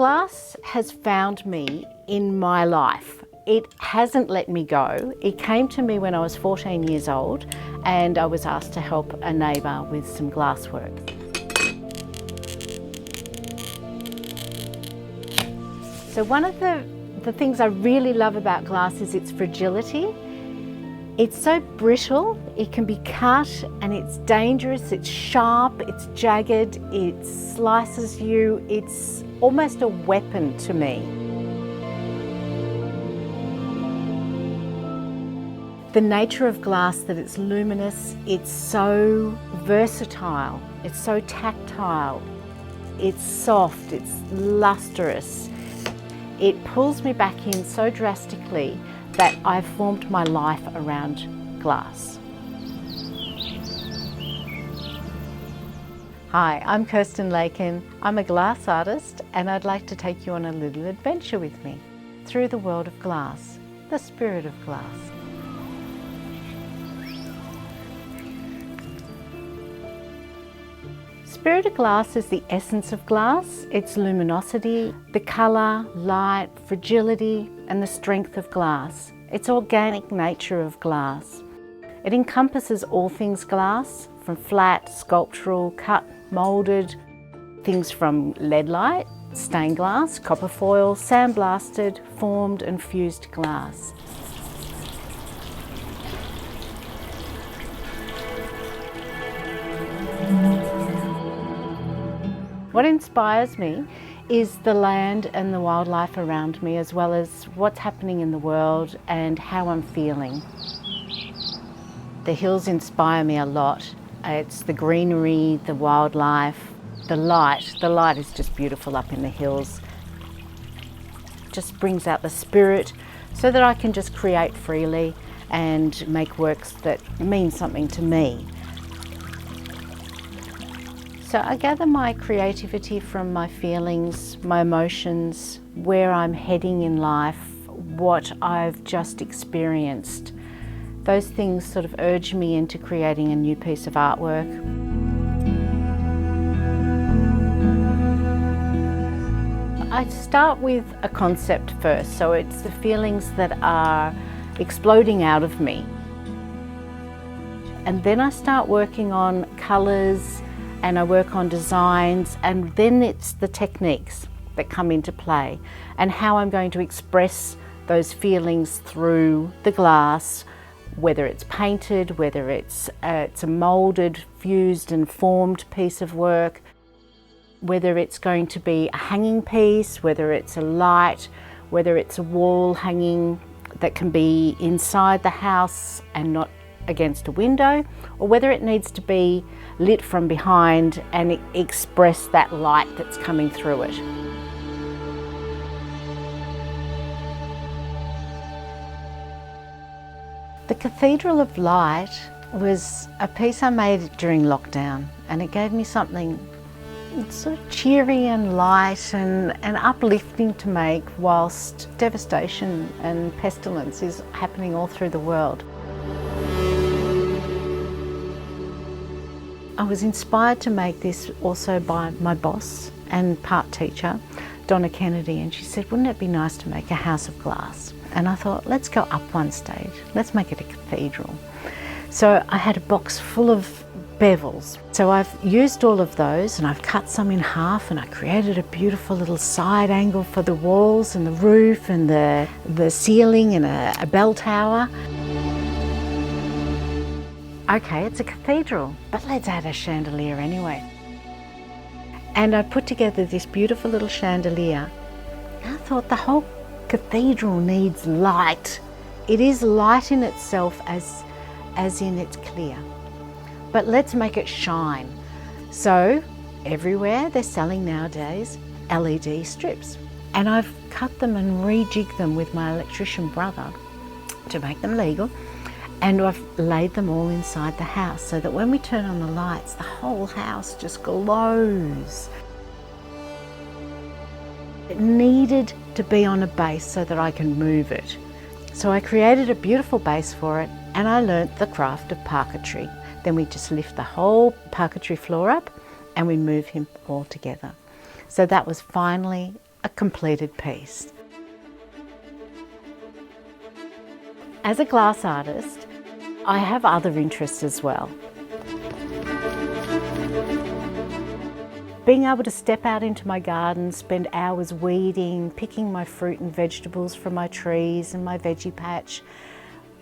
Glass has found me in my life. It hasn't let me go. It came to me when I was 14 years old and I was asked to help a neighbour with some glass work. So one of the things I really love about glass is its fragility. It's so brittle, it can be cut, and it's dangerous, it's sharp, it's jagged, it slices you. It's almost a weapon to me. The nature of glass, that it's luminous, it's so versatile, it's so tactile, it's soft, it's lustrous. It pulls me back in so drastically that I've formed my life around glass. Hi, I'm Kirsten Laken. I'm a glass artist and I'd like to take you on a little adventure with me through the world of glass, the spirit of glass. Spirit of glass is the essence of glass, its luminosity, the colour, light, fragility and the strength of glass. Its organic nature of glass. It encompasses all things glass, from flat, sculptural, cut, moulded, things from lead light, stained glass, copper foil, sandblasted, formed and fused glass. What inspires me is the land and the wildlife around me, as well as what's happening in the world and how I'm feeling. The hills inspire me a lot. It's the greenery, the wildlife, the light. The light is just beautiful up in the hills. Just brings out the spirit so that I can just create freely and make works that mean something to me. So I gather my creativity from my feelings, my emotions, where I'm heading in life, what I've just experienced. Those things sort of urge me into creating a new piece of artwork. I start with a concept first, so it's the feelings that are exploding out of me. And then I start working on colours, and I work on designs, and then it's the techniques that come into play and how I'm going to express those feelings through the glass, whether it's painted, whether it's a moulded, fused and formed piece of work, whether it's going to be a hanging piece, whether it's a light, whether it's a wall hanging that can be inside the house and not against a window, or whether it needs to be lit from behind and express that light that's coming through it. The Cathedral of Light was a piece I made during lockdown, and it gave me something sort of cheery and light and uplifting to make whilst devastation and pestilence is happening all through the world. I was inspired to make this also by my boss and part teacher, Donna Kennedy, and she said, wouldn't it be nice to make a house of glass? And I thought, let's go up one stage, let's make it a cathedral. So I had a box full of bevels. So I've used all of those and I've cut some in half, and I created a beautiful little side angle for the walls and the roof and the ceiling and a bell tower. Okay, it's a cathedral, but let's add a chandelier anyway. And I put together this beautiful little chandelier. I thought the whole cathedral needs light. It is light in itself as in it's clear, but let's make it shine. So everywhere they're selling nowadays LED strips, and I've cut them and rejigged them with my electrician brother to make them legal. And I've laid them all inside the house so that when we turn on the lights, the whole house just glows. It needed to be on a base so that I can move it. So I created a beautiful base for it, and I learnt the craft of parquetry. Then we just lift the whole parquetry floor up and we move him all together. So that was finally a completed piece. As a glass artist, I have other interests as well. Being able to step out into my garden, spend hours weeding, picking my fruit and vegetables from my trees and my veggie patch,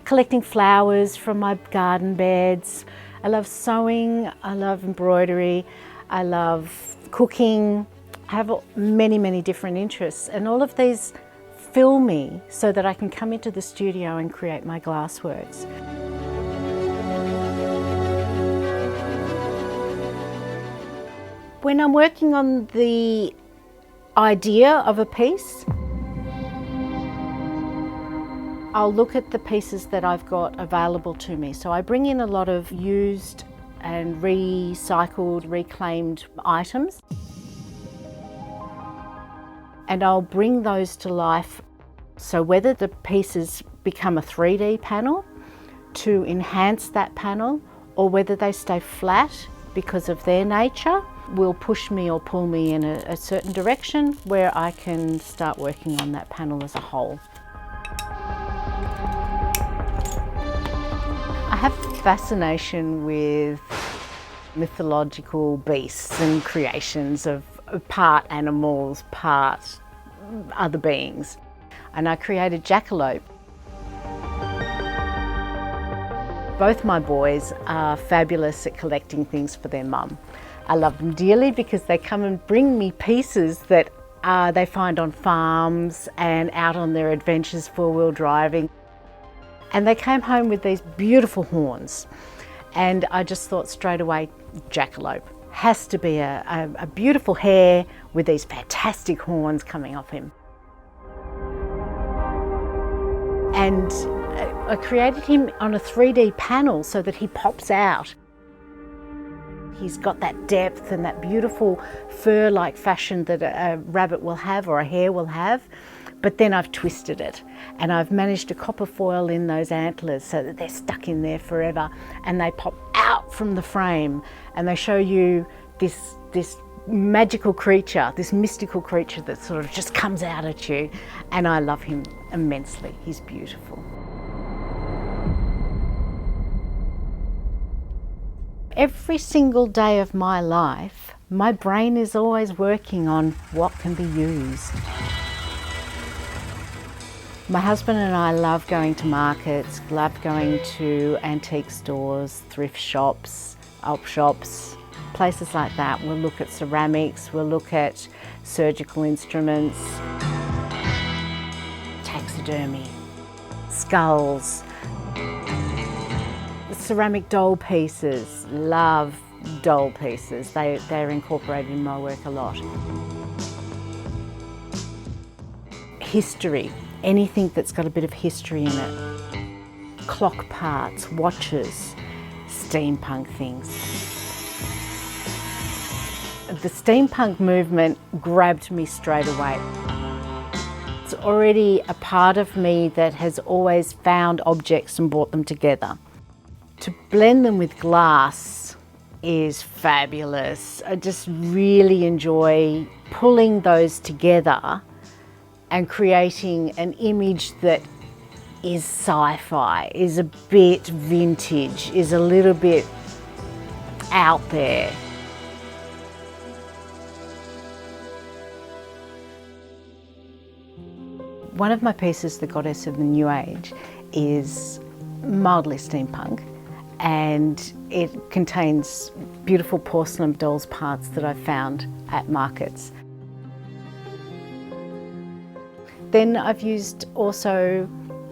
collecting flowers from my garden beds. I love sewing, I love embroidery, I love cooking. I have many, many different interests, and all of these fill me so that I can come into the studio and create my glassworks. When I'm working on the idea of a piece, I'll look at the pieces that I've got available to me. So I bring in a lot of used and recycled, reclaimed items, and I'll bring those to life. So whether the pieces become a 3D panel to enhance that panel, or whether they stay flat because of their nature, will push me or pull me in a certain direction where I can start working on that panel as a whole. I have a fascination with mythological beasts and creations of part animals, part other beings. And I created jackalope. Both my boys are fabulous at collecting things for their mum. I love them dearly because they come and bring me pieces that they find on farms and out on their adventures 4-wheel driving. And they came home with these beautiful horns. And I just thought straight away, jackalope. Has to be a beautiful hare with these fantastic horns coming off him. And I created him on a 3D panel so that he pops out. He's got that depth and that beautiful fur-like fashion that a rabbit will have or a hare will have, but then I've twisted it and I've managed to copper foil in those antlers so that they're stuck in there forever, and they pop out from the frame and they show you this magical creature, this mystical creature that sort of just comes out at you, and I love him immensely. He's beautiful. Every single day of my life, my brain is always working on what can be used. My husband and I love going to markets, love going to antique stores, thrift shops, op shops, places like that. We'll look at ceramics, we'll look at surgical instruments, taxidermy, skulls, ceramic doll pieces. Love doll pieces. They're incorporated in my work a lot. History, anything that's got a bit of history in it. Clock parts, watches, steampunk things. The steampunk movement grabbed me straight away. It's already a part of me that has always found objects and brought them together. To blend them with glass is fabulous. I just really enjoy pulling those together and creating an image that is sci-fi, is a bit vintage, is a little bit out there. One of my pieces, The Goddess of the New Age, is mildly steampunk, and it contains beautiful porcelain dolls parts that I found at markets. Then I've used also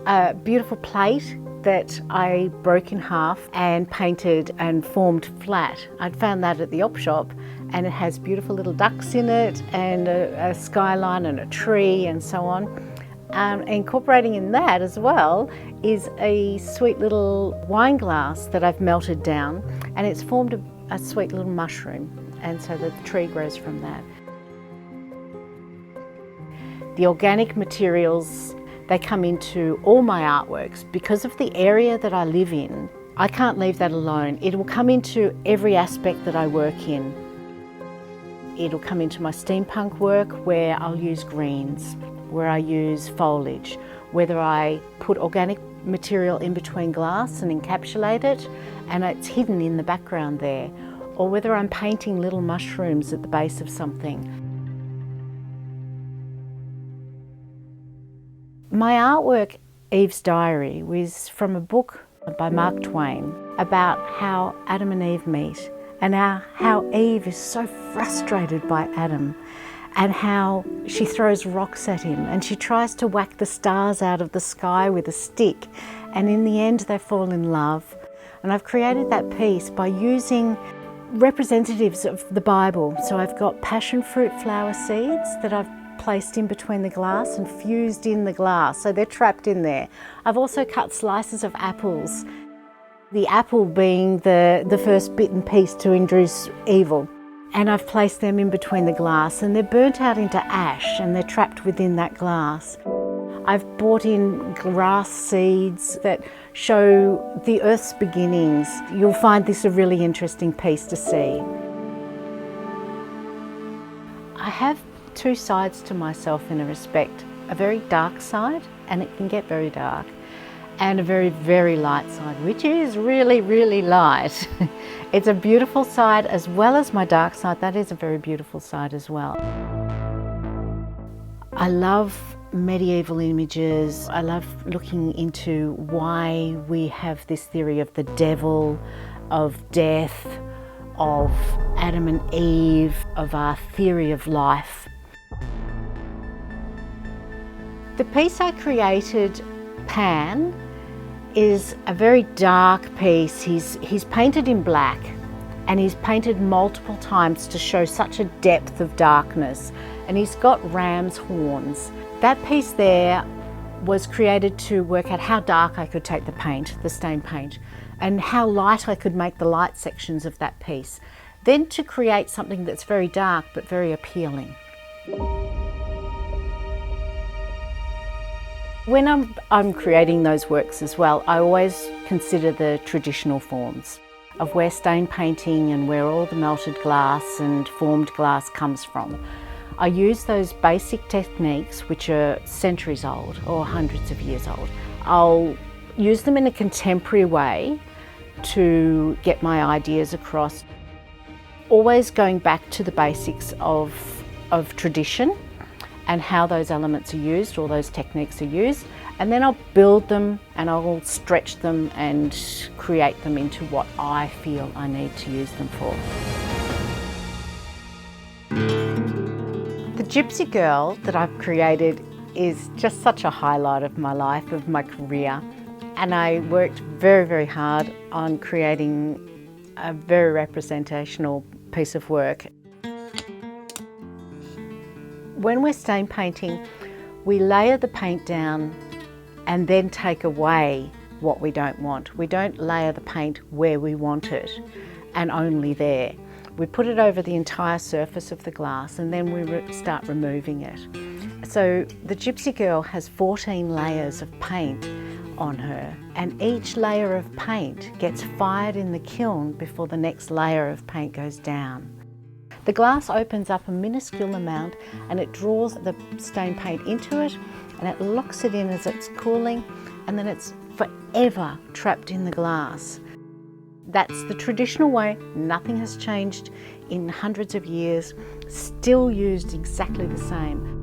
a beautiful plate that I broke in half and painted and formed flat. I'd found that at the op shop, and it has beautiful little ducks in it and a skyline and a tree and so on. Incorporating in that as well is a sweet little wine glass that I've melted down, and it's formed a sweet little mushroom, and so the tree grows from that. The organic materials, they come into all my artworks. Because of the area that I live in, I can't leave that alone. It will come into every aspect that I work in. It'll come into my steampunk work where I'll use greens, where I use foliage, whether I put organic material in between glass and encapsulate it and it's hidden in the background there, or whether I'm painting little mushrooms at the base of something. My artwork, Eve's Diary, was from a book by Mark Twain about how Adam and Eve meet and how Eve is so frustrated by Adam and how she throws rocks at him and she tries to whack the stars out of the sky with a stick, and in the end they fall in love. And I've created that piece by using representatives of the Bible. So I've got passion fruit flower seeds that I've placed in between the glass and fused in the glass, so they're trapped in there. I've also cut slices of apples, the apple being the first bitten piece to induce evil. And I've placed them in between the glass and they're burnt out into ash and they're trapped within that glass. I've brought in grass seeds that show the earth's beginnings. You'll find this a really interesting piece to see. I have two sides to myself in a respect, a very dark side, and it can get very dark, and a very, very light side, which is really, really light. It's a beautiful side as well as my dark side. That is a very beautiful side as well. I love medieval images. I love looking into why we have this theory of the devil, of death, of Adam and Eve, of our theory of life. The piece I created, Pan, is a very dark piece. He's painted in black and he's painted multiple times to show such a depth of darkness, and he's got ram's horns. That piece there was created to work out how dark I could take the paint, the stain paint, and how light I could make the light sections of that piece. Then to create something that's very dark but very appealing. When I'm creating those works as well, I always consider the traditional forms of where stain painting and where all the melted glass and formed glass comes from. I use those basic techniques which are centuries old or hundreds of years old. I'll use them in a contemporary way to get my ideas across, always going back to the basics of tradition and how those elements are used, or those techniques are used, and then I'll build them and I'll stretch them and create them into what I feel I need to use them for. The Gypsy Girl that I've created is just such a highlight of my life, of my career, and I worked very, very hard on creating a very representational piece of work. When we're stain painting, we layer the paint down and then take away what we don't want. We don't layer the paint where we want it and only there. We put it over the entire surface of the glass and then we start removing it. So the Gypsy Girl has 14 layers of paint on her, and each layer of paint gets fired in the kiln before the next layer of paint goes down. The glass opens up a minuscule amount and it draws the stain paint into it and it locks it in as it's cooling, and then it's forever trapped in the glass. That's the traditional way. Nothing has changed in hundreds of years, still used exactly the same.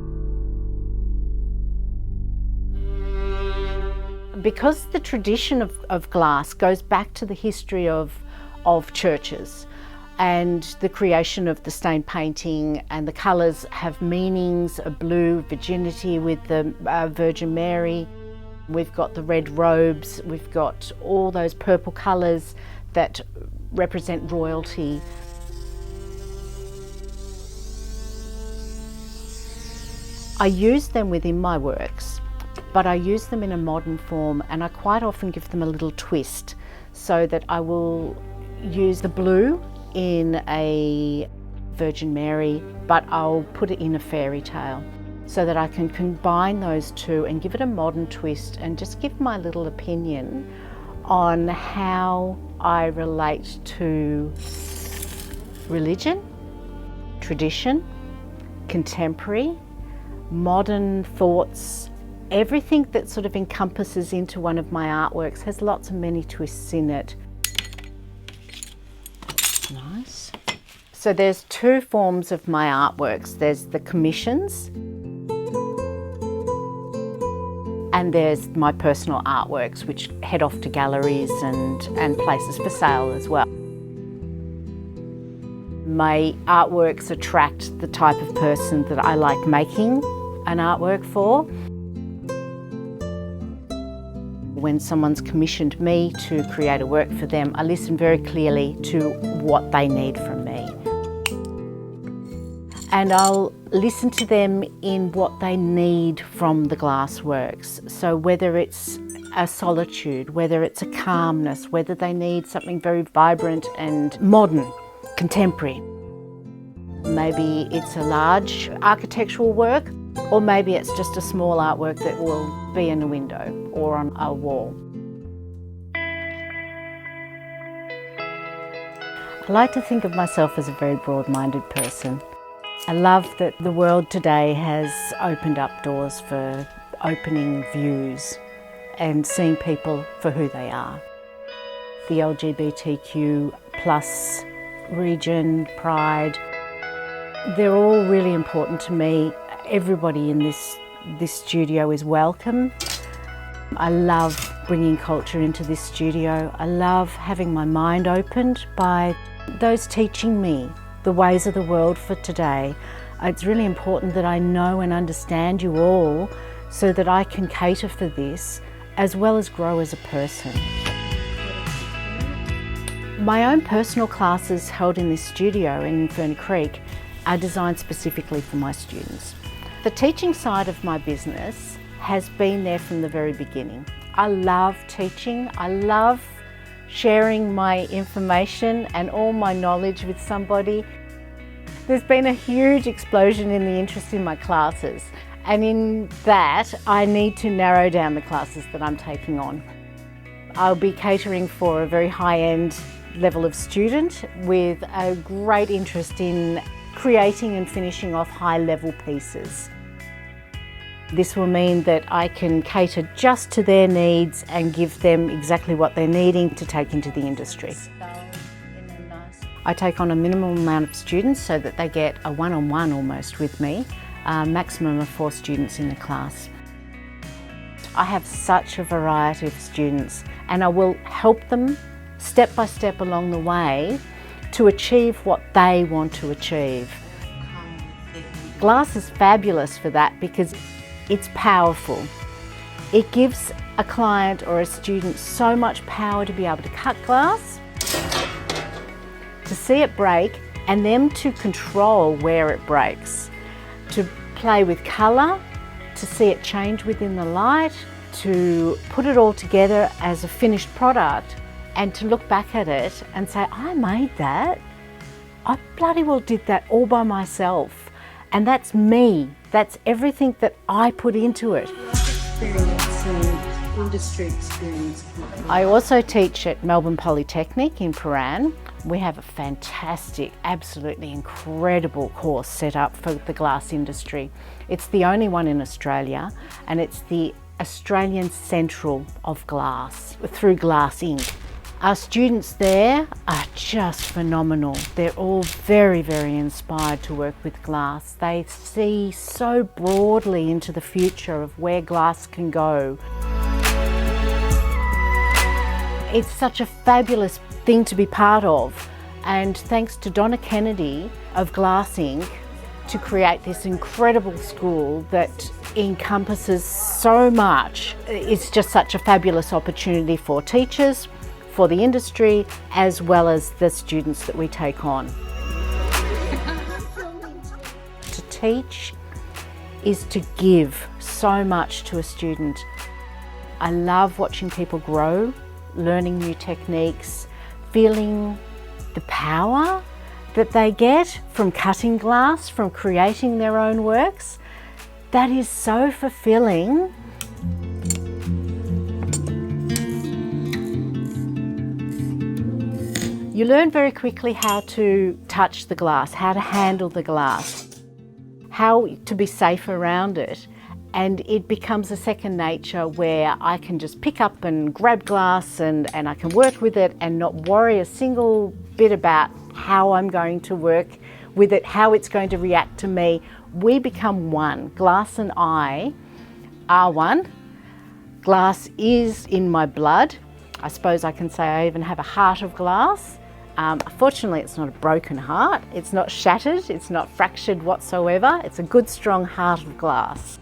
Because the tradition of glass goes back to the history of churches, and the creation of the stain painting, and the colours have meanings, a blue virginity with the Virgin Mary. We've got the red robes, we've got all those purple colours that represent royalty. I use them within my works, but I use them in a modern form, and I quite often give them a little twist, so that I will use the blue in a Virgin Mary, but I'll put it in a fairy tale, so that I can combine those two and give it a modern twist and just give my little opinion on how I relate to religion, tradition, contemporary, modern thoughts. Everything that sort of encompasses into one of my artworks has lots of many twists in it. Nice. So there's two forms of my artworks. There's the commissions and there's my personal artworks, which head off to galleries and places for sale as well. My artworks attract the type of person that I like making an artwork for. When someone's commissioned me to create a work for them, I listen very clearly to what they need from me. And I'll listen to them in what they need from the glass works. So whether it's a solitude, whether it's a calmness, whether they need something very vibrant and modern, contemporary. Maybe it's a large architectural work, or maybe it's just a small artwork that will be in a window or on a wall. I like to think of myself as a very broad-minded person. I love that the world today has opened up doors for opening views and seeing people for who they are. The LGBTQ plus region, pride, they're all really important to me. Everybody in this studio is welcome. I love bringing culture into this studio. I love having my mind opened by those teaching me the ways of the world for today. It's really important that I know and understand you all so that I can cater for this as well as grow as a person. My own personal classes held in this studio in Ferny Creek are designed specifically for my students. The teaching side of my business has been there from the very beginning. I love teaching. I love sharing my information and all my knowledge with somebody. There's been a huge explosion in the interest in my classes, and in that I need to narrow down the classes that I'm taking on. I'll be catering for a very high-end level of student with a great interest in creating and finishing off high-level pieces. This will mean that I can cater just to their needs and give them exactly what they're needing to take into the industry. I take on a minimal amount of students so that they get a one-on-one almost with me, a maximum of 4 students in the class. I have such a variety of students and I will help them step by step along the way to achieve what they want to achieve. Glass is fabulous for that because it's powerful. It gives a client or a student so much power to be able to cut glass, to see it break, and then to control where it breaks, to play with colour, to see it change within the light, to put it all together as a finished product and to look back at it and say, I made that. I bloody well did that all by myself. And that's me. That's everything that I put into it. Industry experience. I also teach at Melbourne Polytechnic in Paran. We have a fantastic, absolutely incredible course set up for the glass industry. It's the only one in Australia, and it's the Australian Central of Glass through Glass Inc. Our students there are just phenomenal. They're all very, very inspired to work with glass. They see so broadly into the future of where glass can go. It's such a fabulous thing to be part of, and thanks to Donna Kennedy of Glass Inc. to create this incredible school that encompasses so much. It's just such a fabulous opportunity for teachers, for the industry, as well as the students that we take on. To teach is to give so much to a student. I love watching people grow, learning new techniques, feeling the power that they get from cutting glass, from creating their own works. That is so fulfilling. You learn very quickly how to touch the glass, how to handle the glass, how to be safe around it. And it becomes a second nature where I can just pick up and grab glass and I can work with it and not worry a single bit about how I'm going to work with it, how it's going to react to me. We become one. Glass and I are one. Glass is in my blood. I suppose I can say I even have a heart of glass. Fortunately, it's not a broken heart. It's not shattered. It's not fractured whatsoever. It's a good, strong heart of glass.